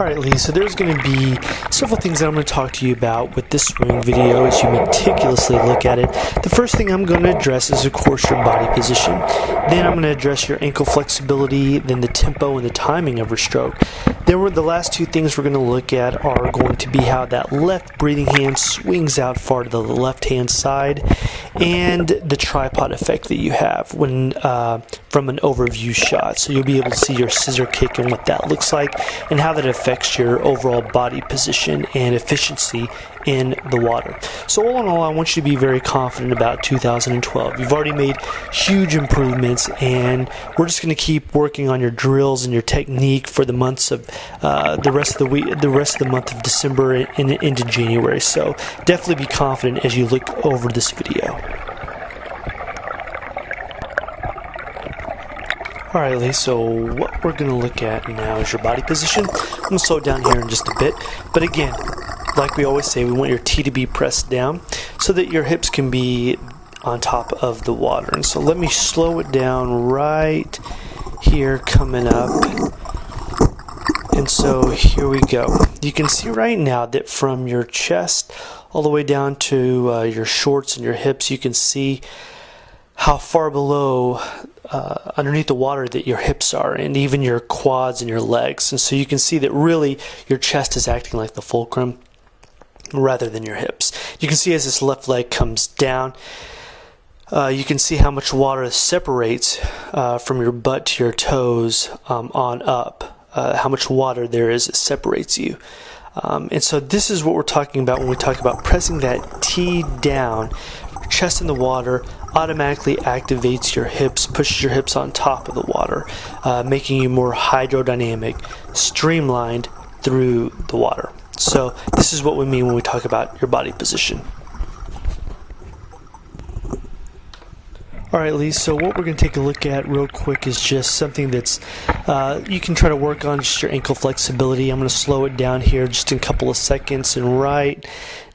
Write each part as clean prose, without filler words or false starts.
Alright Lee, so there's going to be several things that I'm going to talk to you about with this swimming video as you meticulously look at it. The first thing I'm going to address is of course your body position. Then I'm going to address your ankle flexibility, then the tempo and the timing of your stroke. Then the last two things we're going to look at are going to be how that left breathing hand swings out far to the left hand side and the tripod effect that you have when from an overview shot. So you'll be able to see your scissor kick and what that looks like and how that affects your overall body position and efficiency in the water. So all in all, I want you to be very confident about 2012. You've already made huge improvements, and we're just going to keep working on your drills and your technique for the months of the rest of the month of December and into January. So definitely be confident as you look over this video. Alright Lee, so what we're going to look at now is your body position. I'm going to slow it down here in just a bit, but again, like we always say, we want your T to be pressed down so that your hips can be on top of the water. And so let me slow it down right here coming up. And so here we go. You can see right now that from your chest all the way down to your shorts and your hips, you can see how far below underneath the water that your hips are, and even your quads and your legs. And so you can see that really your chest is acting like the fulcrum rather than your hips. You can see as this left leg comes down, you can see how much water separates from your butt to your toes on up, how much water there is that separates you. And so this is what we're talking about when we talk about pressing that T down. Chest in the water automatically activates your hips, pushes your hips on top of the water, making you more hydrodynamic, streamlined through the water. So this is what we mean when we talk about your body position. Alright Lee, so what we're going to take a look at real quick is just something that's you can try to work on, just your ankle flexibility. I'm going to slow it down here just in a couple of seconds, and right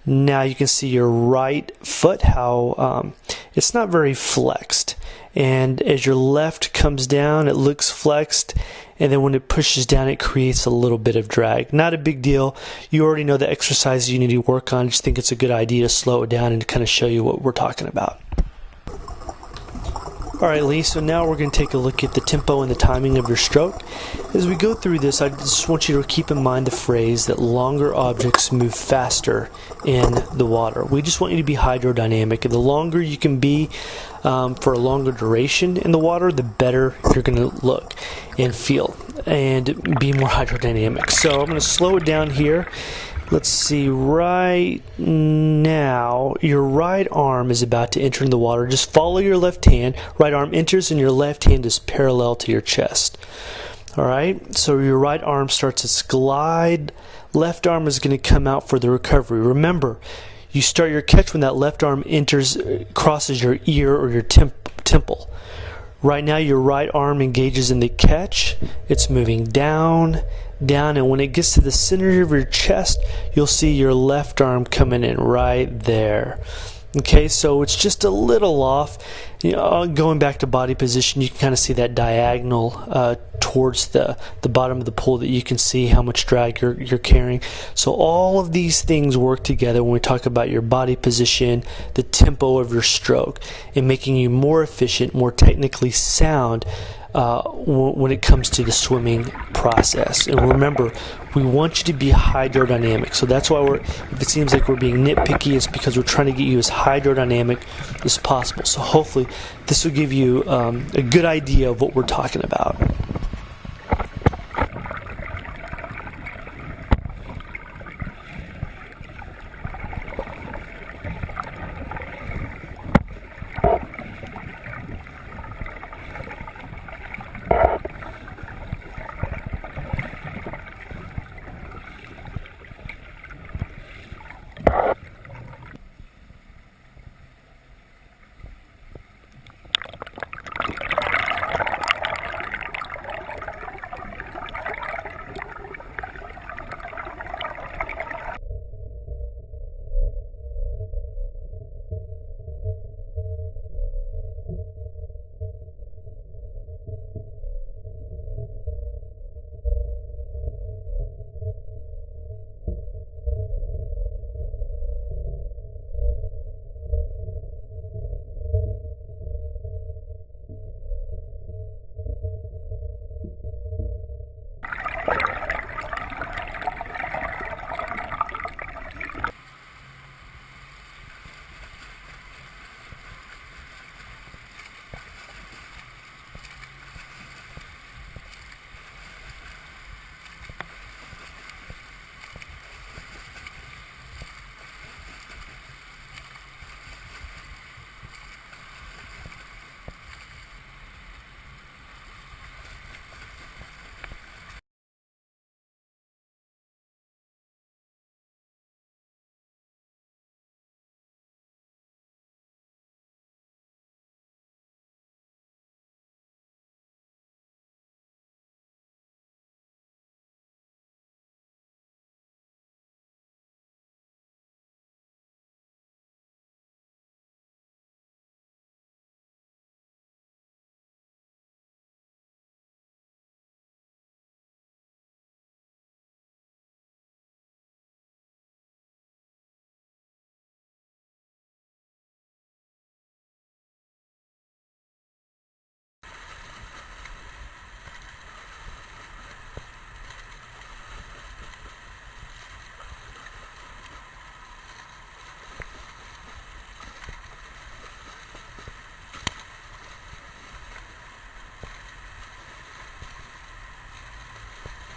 now you can see your right foot, how it's not very flexed. And as your left comes down, it looks flexed, and then when it pushes down, it creates a little bit of drag. Not a big deal. You already know the exercises you need to work on. I just think it's a good idea to slow it down and to kind of show you what we're talking about. Alright Lee, so now we're going to take a look at the tempo and the timing of your stroke. As we go through this, I just want you to keep in mind the phrase that longer objects move faster in the water. We just want you to be hydrodynamic, and the longer you can be for a longer duration in the water, the better you're going to look and feel and be more hydrodynamic. So I'm going to slow it down here. Let's see, right now, your right arm is about to enter in the water. Just follow your left hand. Right arm enters and your left hand is parallel to your chest. Alright, so your right arm starts its glide. Left arm is going to come out for the recovery. Remember, you start your catch when that left arm crosses your ear or your temple. Right now, your right arm engages in the catch. It's moving down, and when it gets to the center of your chest, you'll see your left arm coming in right there. Okay, so it's just a little off. You know, going back to body position, you can kind of see that diagonal towards the bottom of the pool, that you can see how much drag you're carrying. So all of these things work together when we talk about your body position, the tempo of your stroke, and making you more efficient, more technically sound when it comes to the swimming process. And remember, we want you to be hydrodynamic. So that's why if it seems like we're being nitpicky, it's because we're trying to get you as hydrodynamic as possible. So hopefully this will give you a good idea of what we're talking about.